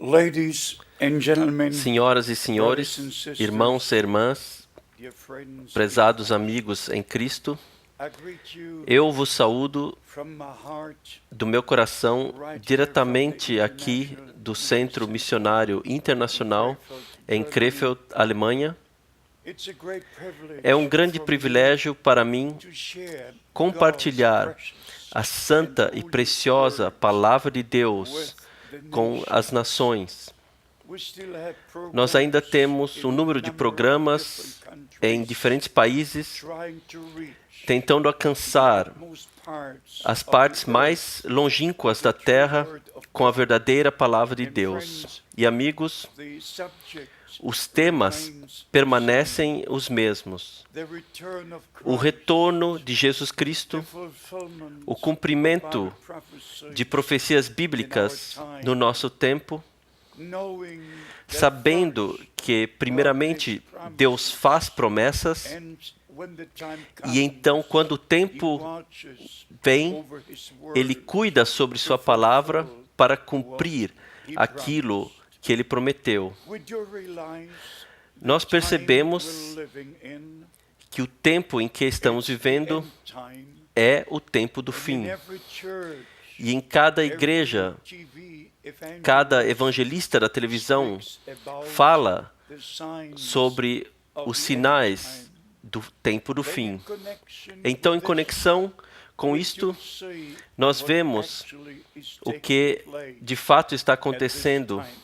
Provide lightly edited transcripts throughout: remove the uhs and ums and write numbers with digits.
Ladies and gentlemen, Senhoras e senhores, irmãos e irmãs, dear friends, prezados amigos em Cristo, I greet you eu vos saúdo from my heart do meu coração diretamente aqui do Centro Missionário Internacional em Krefeld, Alemanha. It's a great privilege É um grande for me privilégio para mim to share compartilhar God's precious a santa e preciosa Palavra de Deus com as nações. We still have Nós ainda programs temos in um número de a number of programas different em countries diferentes países trying to reach tentando alcançar most parts as of partes the mais longínquas da Terra com a verdadeira Palavra de Deus. E amigos, the subject os temas remains permanecem os mesmos. the return of O Christ, retorno de Jesus Cristo, fulfillment o cumprimento of prophecy, de profecias bíblicas no nosso tempo, knowing that sabendo que, primeiramente, Deus faz promessas and when the time e então, quando o He tempo watches vem, over His word Ele cuida sobre sua palavra para cumprir aquilo que Ele prometeu. We do realize Nós percebemos we're living in que o tempo em que estamos vivendo end time, é o tempo do in fim. every church, E em cada igreja, TV evangelist cada evangelista da televisão speaks about fala the signs sobre of os the sinais end time. do tempo do Then fim. in connection Então, em with this, conexão com we isto, do see nós what vemos actually is o taking que place de fato está at this acontecendo time.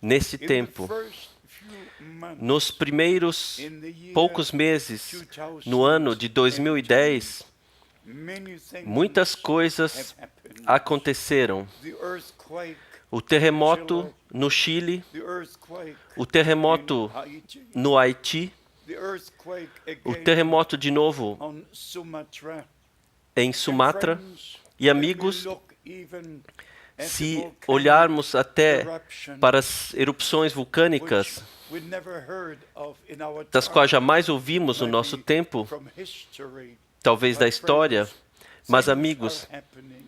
nesse In the tempo. first few months Nos primeiros in the year poucos meses, no ano de 2010, many things muitas coisas have happened. aconteceram. The earthquake, O terremoto no Chile, the earthquake o terremoto in Haiti, no Haiti, the earthquake o again terremoto de novo on Sumatra. em And Sumatra. friends, E amigos, when we look even at the se volcanic olharmos até eruption, para as erupções vulcânicas, which we never heard of in our das quais time, jamais ouvimos no nosso maybe tempo, from history, talvez da but história, friends, mas things amigos, are happening.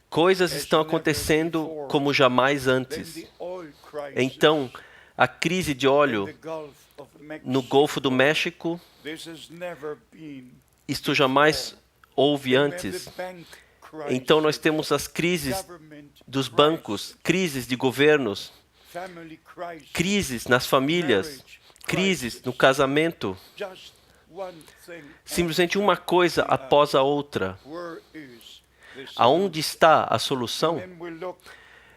coisas estão acontecendo como jamais Then antes. the oil crisis Então, a crise de in óleo the Gulf of no Mexico, Golfo do México, this has never been. isto jamais houve Then we have antes. the bank crisis, Então, nós temos as crises government dos crisis, bancos, crises de governos, family crisis, crises nas famílias, crises no casamento, just one thing simplesmente uma coisa após a outra. where is this? Aonde está a solução? Then we look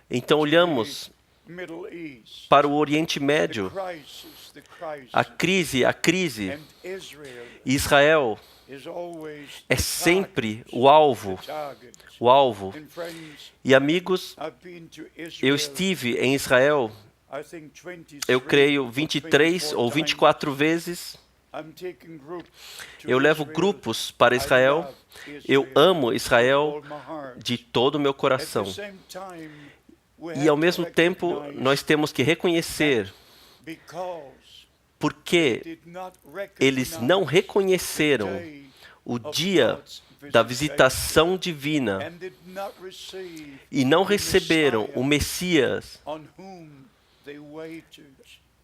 Então olhamos Middle East, para o Oriente the Médio, crisis, a crise. and Israel Israel is always é the sempre target, o alvo, the target. o alvo. And friends, E amigos, I've been to eu Israel, estive em Israel, I think 23 eu creio, or 23 ou 24 vezes. I'm taking groups to Eu levo Israel. grupos para I Israel. love Eu Israel amo with Israel all my heart. de todo o meu At coração. the same time, we E have ao to mesmo tempo, recognize nós temos que reconhecer because porque did not eles recognize não reconheceram the day o of dia God's da visitation visitação divina and did not receive e não the receberam o Messiah Messias on whom they waited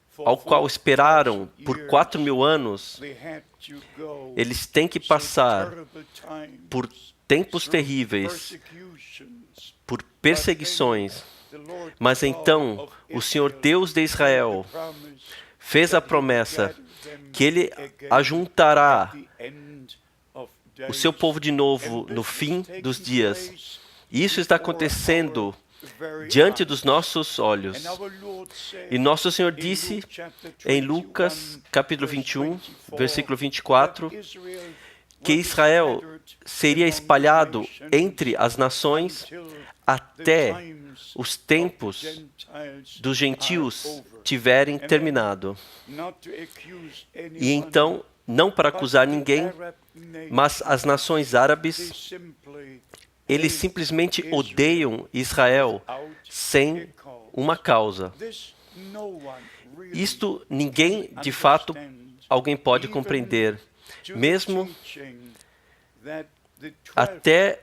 for ao qual 4,000 esperaram por years. 4.000 anos. They had to go Eles têm que through passar terrible times, por tempos through terríveis, persecutions. por perseguições. The Lord Mas God então, of o Senhor Israel Deus de Israel promised fez a that he would promessa gather them que Ele again ajuntará at the end of o days. seu povo de novo And no this fim is dos taking dias. place E isso está before acontecendo our very diante eyes. dos nossos olhos. And our Lord said E nosso Senhor in disse Luke chapter em 21, Lucas capítulo verse 21, 24, versículo 24, that Israel que would be Israel scattered seria among espalhado the nations entre as nações until até the times os of the tempos Gentiles dos gentios are over. tiverem Amen. terminado. Not to accuse E anyone, então, não para but acusar the ninguém, Arab nations, mas as nações they árabes, simply eles hate simplesmente Israel odeiam Israel without sem a cause. uma causa. This no one really Isto ninguém, de fato, understands, alguém pode even compreender. to the Mesmo teaching that até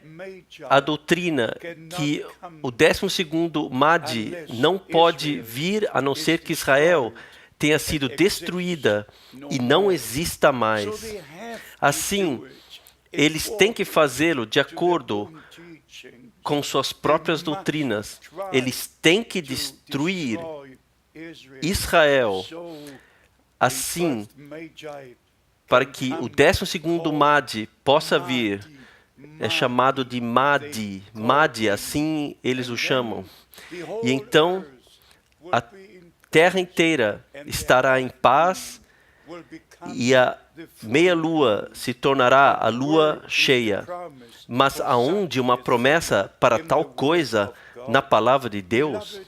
a doutrina que o 12º Madi não pode vir a não ser que Israel tenha sido destruída e não exista mais. Assim, eles têm que fazê-lo de acordo com suas próprias doutrinas. Eles têm que destruir Israel assim, para que o 12º Madi possa vir. É chamado de Madi. Madi, assim eles o chamam. E então, a terra inteira estará em paz e a meia-lua se tornará a lua cheia. Mas aonde uma promessa para tal coisa na palavra de Deus?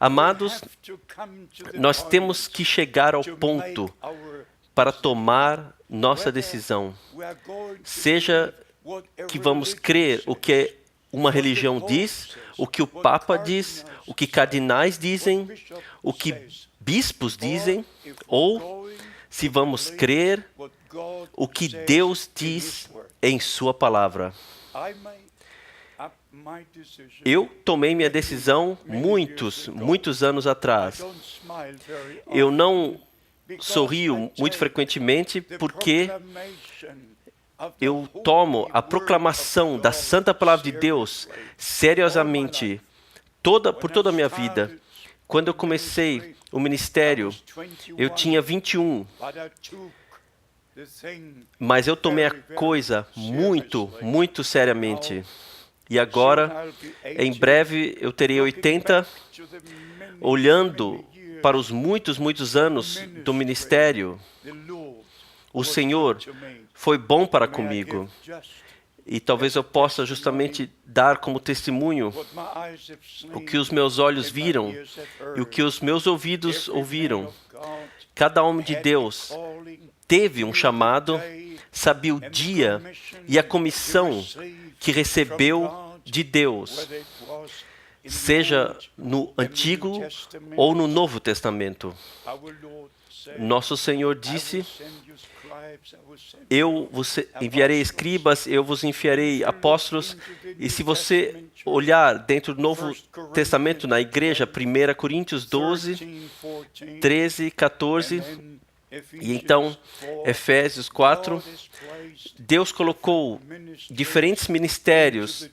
Amados, nós temos que chegar ao ponto para tomar nossa decisão. Seja que vamos crer o que uma religião diz, o que o Papa diz, o que cardinais dizem, o que bispos dizem, ou se vamos crer o que Deus diz em sua palavra. Eu tomei minha decisão muitos anos atrás. Eu não sorrio muito frequentemente porque eu tomo a proclamação da Santa Palavra de Deus seriosamente por toda a minha vida. Quando eu comecei o ministério, eu tinha 21, mas eu tomei a coisa muito seriamente. E agora, em breve, eu terei 80, olhando para os muitos anos do ministério. O Senhor foi bom para comigo. E talvez eu possa justamente dar como testemunho o que os meus olhos viram e o que os meus ouvidos ouviram. Cada homem de Deus teve um chamado, sabia o dia e a comissão que recebeu de Deus, seja no Antigo ou no Novo Testamento. Nosso Senhor disse: eu vos enviarei escribas, eu vos enviarei apóstolos. E se você olhar dentro do Novo Testamento, na igreja, 1 Coríntios 12, 13, 14, e então Efésios 4, Deus colocou diferentes ministérios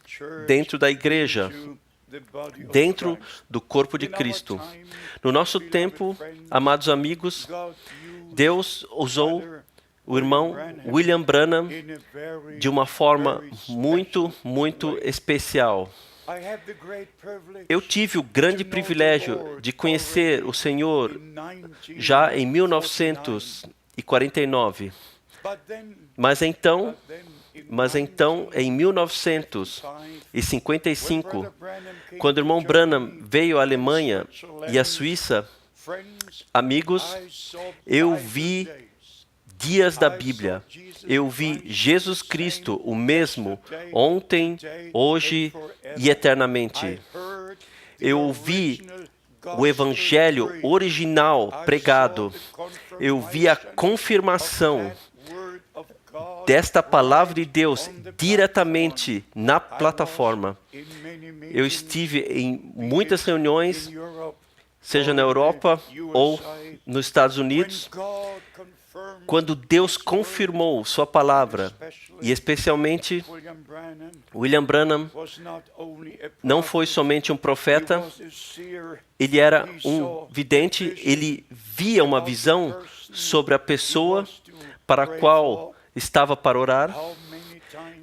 dentro da igreja, dentro do corpo de Cristo. No nosso tempo, amados amigos, Deus usou o irmão William Branham de uma forma muito especial. Eu tive o grande privilégio de conhecer o Senhor já em 1949. Mas então, em 1955, quando o irmão Branham veio à Alemanha e à Suíça, amigos, eu vi dias da Bíblia. Eu vi Jesus Cristo, o mesmo, ontem, hoje e eternamente. Eu ouvi o Evangelho original pregado. Eu vi a confirmação desta palavra de Deus diretamente na plataforma. Eu estive em muitas reuniões, seja na Europa ou nos Estados Unidos, quando Deus confirmou sua palavra, e especialmente William Branham não foi somente um profeta, ele era um vidente, ele via uma visão sobre a pessoa para a qual estava para orar.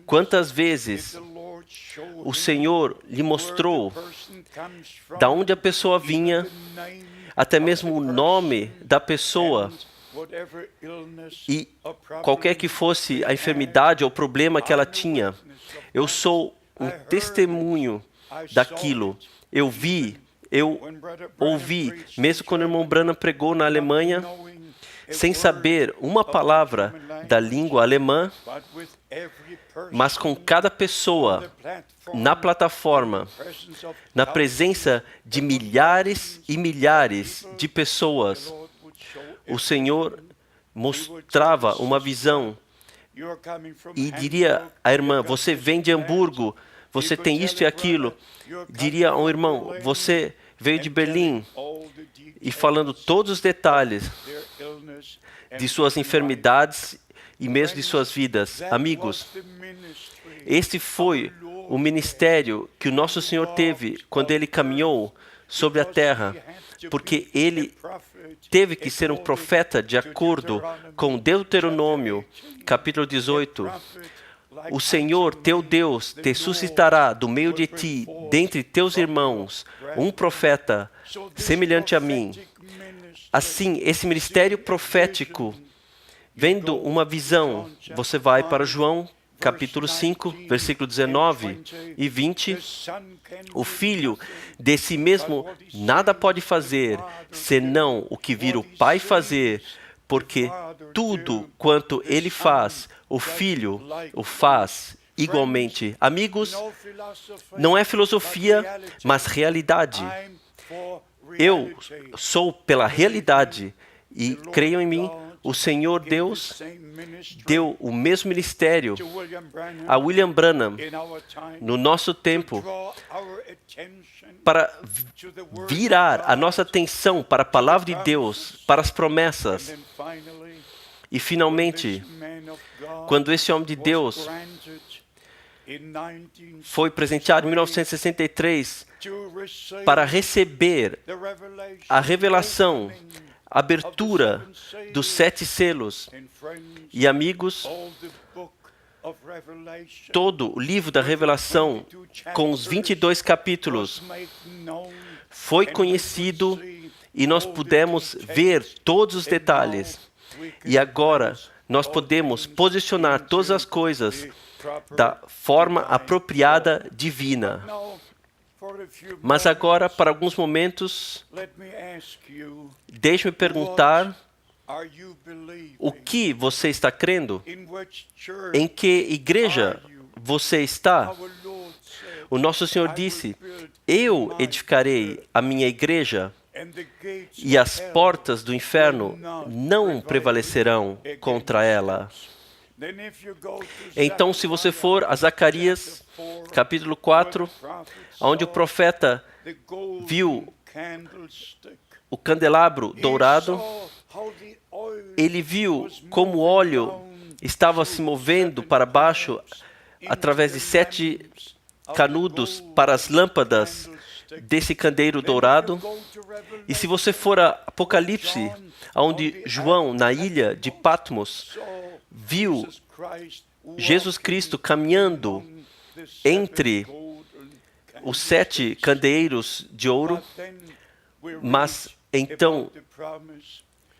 Quantas vezes o Senhor lhe mostrou da onde a pessoa vinha, até mesmo o nome da pessoa, e qualquer que fosse a enfermidade ou problema que ela tinha. Eu sou um testemunho daquilo. Eu ouvi, mesmo quando o irmão Branham pregou na Alemanha, sem saber uma palavra da língua alemã, mas com cada pessoa na plataforma, na presença de milhares e milhares de pessoas, o Senhor mostrava uma visão e diria à irmã, você vem de Hamburgo, você tem isto e aquilo. Diria a um irmão, você veio de Berlim, e falando todos os detalhes de suas enfermidades e mesmo de suas vidas. Amigos, este foi o ministério que o nosso Senhor teve quando Ele caminhou sobre a terra, porque Ele teve que ser um profeta de acordo com Deuteronômio, capítulo 18. O Senhor, teu Deus, te suscitará do meio de ti, dentre teus irmãos, um profeta semelhante a mim. Assim, esse ministério profético, vendo uma visão, você vai para João, capítulo 5, versículo 19 e 20. O filho de si mesmo nada pode fazer, senão o que vir o Pai fazer, porque tudo quanto ele faz, o filho o faz igualmente. Amigos, não é filosofia, mas realidade. Eu sou pela realidade e creio em mim. O Senhor Deus deu o mesmo ministério a William Branham no nosso tempo para virar a nossa atenção para a palavra de Deus, para as promessas. E finalmente, quando esse homem de Deus foi presenteado em 1963 para receber a revelação, a abertura dos 7 selos. E amigos, todo o livro da Revelação, com os 22 capítulos, foi conhecido e nós pudemos ver todos os detalhes. E agora nós podemos posicionar todas as coisas da forma apropriada divina. Mas agora, para alguns momentos, deixe-me perguntar, o que você está crendo? Em que igreja você está? O nosso Senhor disse, eu edificarei a minha igreja e as portas do inferno não prevalecerão contra ela. Então, se você for a Zacarias, capítulo 4, onde o profeta viu o candelabro dourado, ele viu como o óleo estava se movendo para baixo através de 7 canudos para as lâmpadas desse candeeiro dourado. E se você for a Apocalipse, onde João, na ilha de Patmos, viu Jesus Cristo caminhando entre os 7 candeeiros de ouro, mas então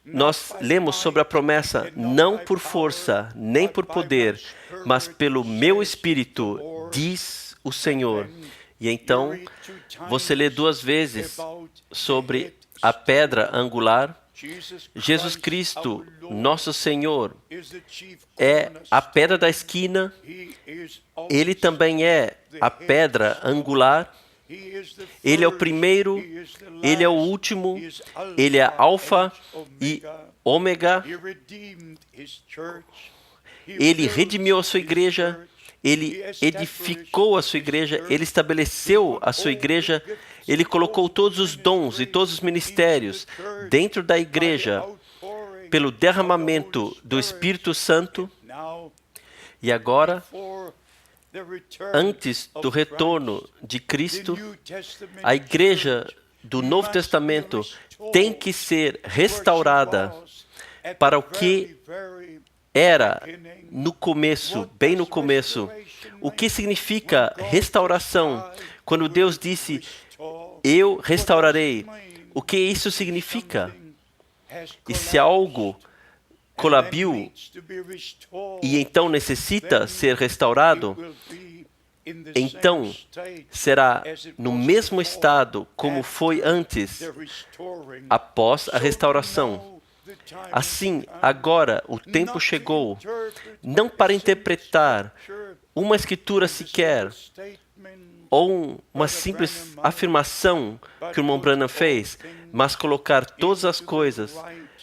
nós lemos sobre a promessa, não por força, nem por poder, mas pelo meu Espírito, diz o Senhor. E então você lê 2 vezes sobre a pedra angular. Jesus Cristo, nosso Senhor, é a pedra da esquina. Ele também é a pedra angular. Ele é o primeiro, Ele é o último, Ele é Alfa e Ômega. Ele redimiu a sua igreja, Ele edificou a sua igreja, Ele estabeleceu a sua igreja, Ele colocou todos os dons e todos os ministérios dentro da igreja pelo derramamento do Espírito Santo. E agora, antes do retorno de Cristo, a igreja do Novo Testamento tem que ser restaurada para o que era no começo, bem no começo. O que significa restauração? Quando Deus disse, eu restaurarei, o que isso significa? E se algo colabiu e então necessita ser restaurado, então será no mesmo estado como foi antes, após a restauração. Assim, agora o tempo chegou, não para interpretar uma escritura sequer, ou uma simples afirmação que o irmão Branham fez, mas colocar todas as coisas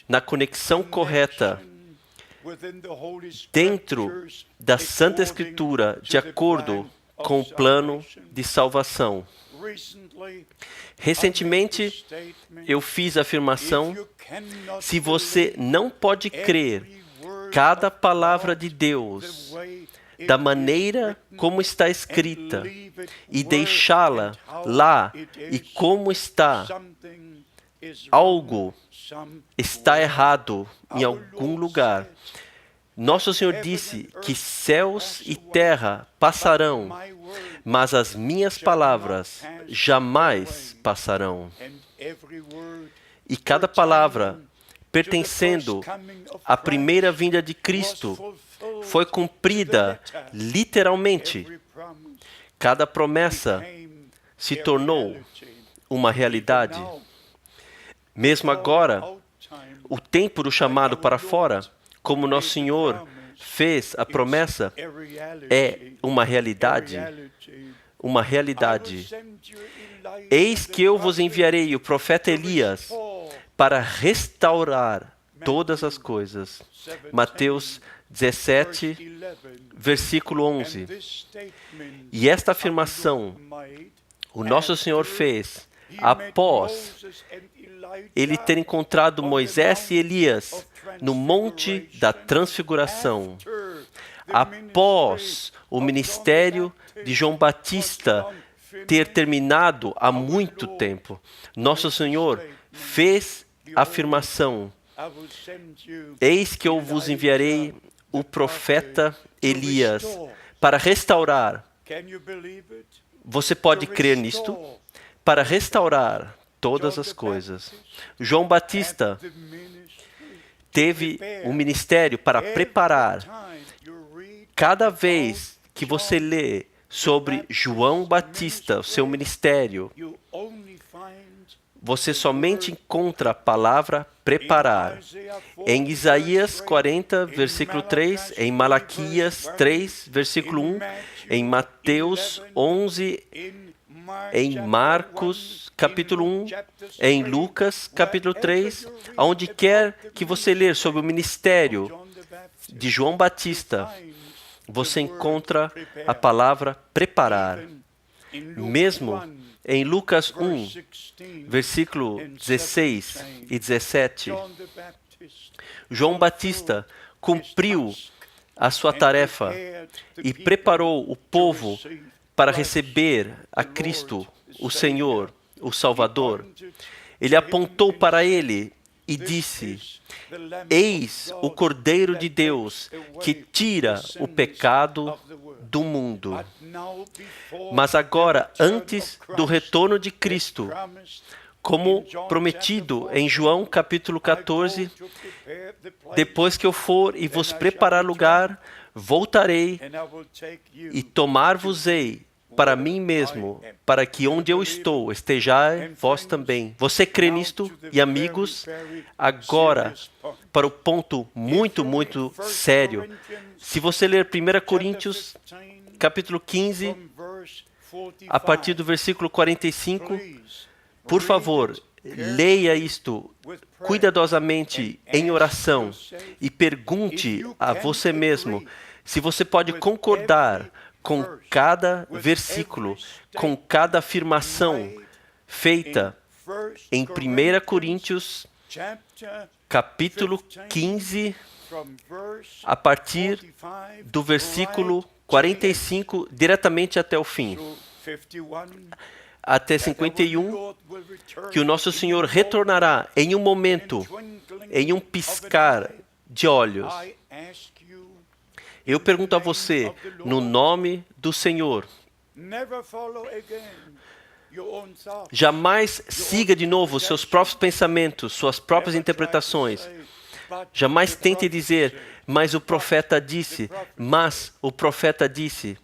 na conexão correta, dentro da Santa Escritura, de acordo com o plano de salvação. Recentemente, eu fiz a afirmação: se você não pode crer cada palavra de Deus da maneira como está escrita e deixá-la lá e como está, algo está errado em algum lugar. Nosso Senhor disse que céus e terra passarão, mas as minhas palavras jamais passarão. E cada palavra pertencendo à primeira vinda de Cristo foi cumprida literalmente. Cada promessa se tornou uma realidade. Mesmo agora, o tempo do chamado para fora, como nosso Senhor fez a promessa, é uma realidade. Uma realidade. Eis que eu vos enviarei o profeta Elias para restaurar todas as coisas. Mateus 17, versículo 11. E esta afirmação o nosso Senhor fez após ele ter encontrado Moisés e Elias no Monte da Transfiguração, após o ministério de João Batista ter terminado há muito tempo. Nosso Senhor fez a afirmação: eis que eu vos enviarei o profeta Elias para restaurar. Você pode crer nisto? Para restaurar todas as coisas. João Batista teve um ministério para preparar. Cada vez que você lê sobre João Batista, o seu ministério, você somente encontra a palavra preparar. Em Isaías 40, versículo 3, em Malaquias 3, versículo 1, em Mateus 11, em Marcos, capítulo 1, em Lucas, capítulo 3, aonde quer que você ler sobre o ministério de João Batista, você encontra a palavra preparar. Mesmo em Lucas 1, versículo 16 e 17, João Batista cumpriu a sua tarefa e preparou o povo para receber a Cristo, o Senhor, o Salvador. Ele apontou para ele e disse: eis o Cordeiro de Deus que tira o pecado do mundo. Mas agora, antes do retorno de Cristo, como prometido em João capítulo 14, depois que eu for e vos preparar lugar, voltarei e tomar-vos-ei para mim mesmo, para que onde eu estou estejais vós também. Você crê nisto? E amigos, agora para o ponto muito, muito sério. Se você ler 1 Coríntios, capítulo 15, a partir do versículo 45, por favor, leia isto cuidadosamente em oração e pergunte a você mesmo se você pode concordar com cada versículo, com cada afirmação feita em 1 Coríntios, capítulo 15, a partir do versículo 45, diretamente até o fim. Até 51, que o nosso Senhor retornará em um momento, em um piscar de olhos. Eu pergunto a você, no nome do Senhor, jamais siga de novo seus próprios pensamentos, suas próprias interpretações. Jamais tente dizer, mas o profeta disse, mas o profeta disse.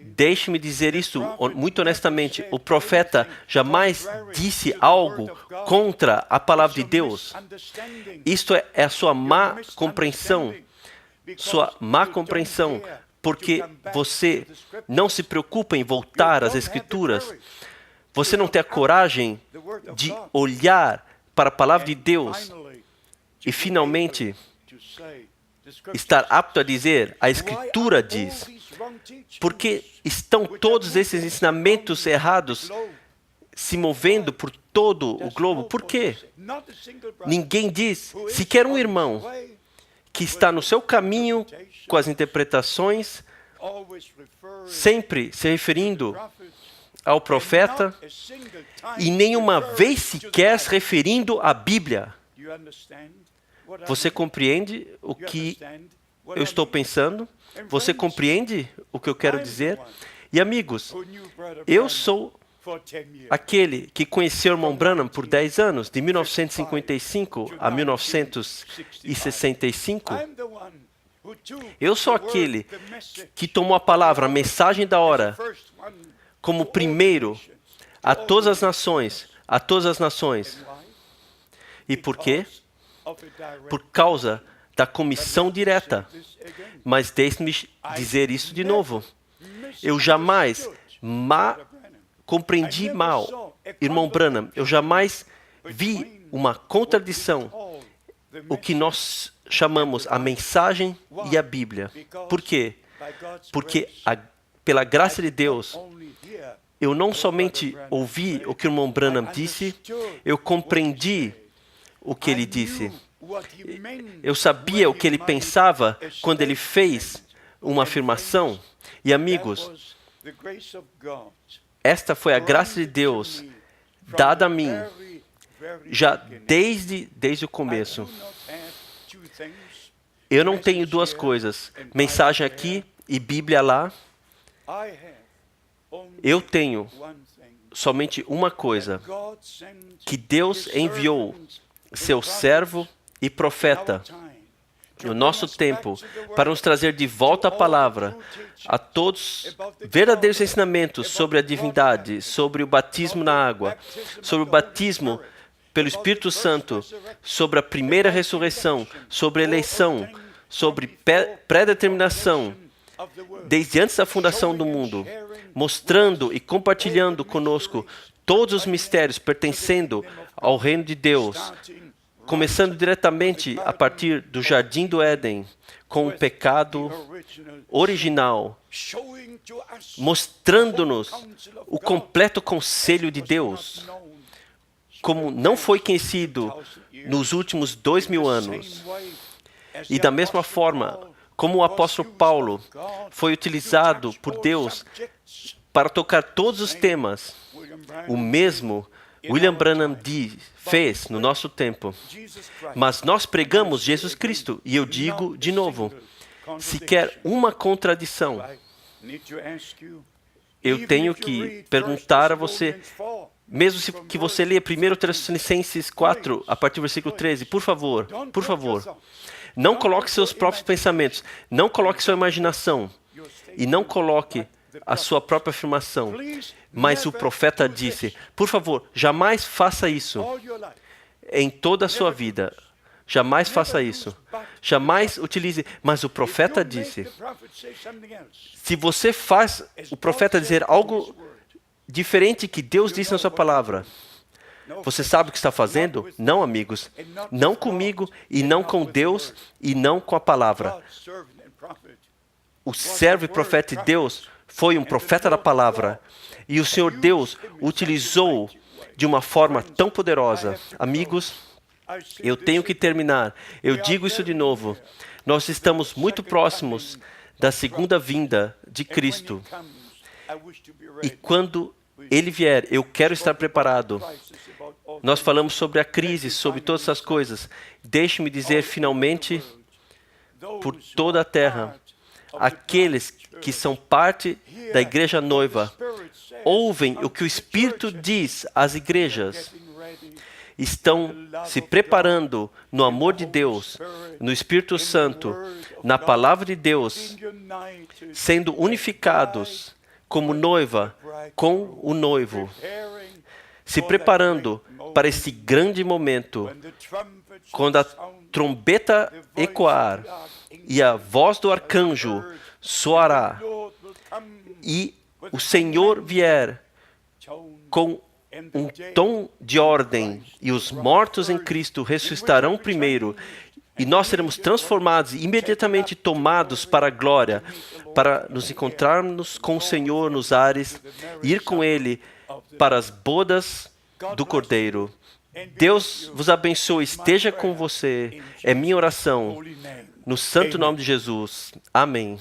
Deixe-me dizer isso muito honestamente. O profeta jamais disse algo contra a palavra de Deus. Isto é a sua má compreensão. Sua má compreensão. Porque você não se preocupa em voltar às Escrituras. Você não tem a coragem de olhar para a palavra de Deus e finalmente estar apto a dizer, a Escritura diz. Por que estão todos esses ensinamentos errados se movendo por todo o globo? Por quê? Ninguém diz, sequer um irmão que está no seu caminho com as interpretações, sempre se referindo ao profeta e nenhuma vez sequer se referindo à Bíblia. Você compreende o que eu estou pensando? Você compreende o que eu quero dizer? E amigos, eu sou aquele que conheceu o irmão Branham por 10 anos, de 1955 a 1965. Eu sou aquele que tomou a palavra, a mensagem da hora, como primeiro a todas as nações, a todas as nações. E por quê? Por causa da comissão direta. Mas deixe-me dizer isso de novo. Eu jamais compreendi mal, irmão Branham. Eu jamais vi uma contradição, o que nós chamamos a mensagem e a Bíblia. Por quê? Porque pela graça de Deus, eu não somente ouvi o que o irmão Branham disse, eu compreendi o que ele disse. Eu sabia o que ele pensava quando ele fez uma afirmação. E amigos, esta foi a graça de Deus dada a mim já desde o começo. Eu não tenho duas coisas, mensagem aqui e Bíblia lá. Eu tenho somente uma coisa, que Deus enviou seu servo e profeta no nosso tempo para nos trazer de volta a palavra, a todos verdadeiros ensinamentos sobre a divindade, sobre o batismo na água, sobre o batismo pelo Espírito Santo, sobre a primeira ressurreição, sobre a eleição, sobre predeterminação, desde antes da fundação do mundo, mostrando e compartilhando conosco todos os mistérios pertencendo ao reino de Deus, começando diretamente a partir do Jardim do Éden, com o pecado original, mostrando-nos o completo conselho de Deus, como não foi conhecido nos últimos 2000 anos. E da mesma forma, como o apóstolo Paulo foi utilizado por Deus para tocar todos os temas, o mesmo William Branham fez no nosso tempo. Mas nós pregamos Jesus Cristo, e eu digo de novo, sequer uma contradição. Eu tenho que perguntar a você, mesmo que você leia 1 Tessalonicenses 4, a partir do versículo 13, por favor, não coloque seus próprios pensamentos, não coloque sua imaginação, e não coloque a sua própria afirmação. Mas o profeta disse, por favor, jamais faça isso em toda a sua vida. Jamais faça isso. Jamais utilize. Mas o profeta disse, se você faz o profeta dizer algo diferente que Deus disse na sua palavra, você sabe o que está fazendo? Não, amigos. Não comigo, e não com Deus, e não com a palavra. O servo e profeta de Deus foi um profeta da palavra. E o Senhor Deus utilizou de uma forma tão poderosa. Amigos, eu tenho que terminar. Eu digo isso de novo. Nós estamos muito próximos da segunda vinda de Cristo. E quando Ele vier, eu quero estar preparado. Nós falamos sobre a crise, sobre todas essas coisas. Deixe-me dizer finalmente, por toda a terra, aqueles que são parte da igreja noiva, ouvem o que o Espírito diz às igrejas, estão se preparando no amor de Deus, no Espírito Santo, na palavra de Deus, sendo unificados como noiva com o noivo, se preparando para esse grande momento, quando a trombeta ecoar e a voz do arcanjo soará, e o Senhor vier com um tom de ordem, e os mortos em Cristo ressuscitarão primeiro, e nós seremos transformados e imediatamente tomados para a glória, para nos encontrarmos com o Senhor nos ares, e ir com Ele para as bodas do Cordeiro. Deus vos abençoe, esteja com você. É minha oração, no santo nome de Jesus. Amém.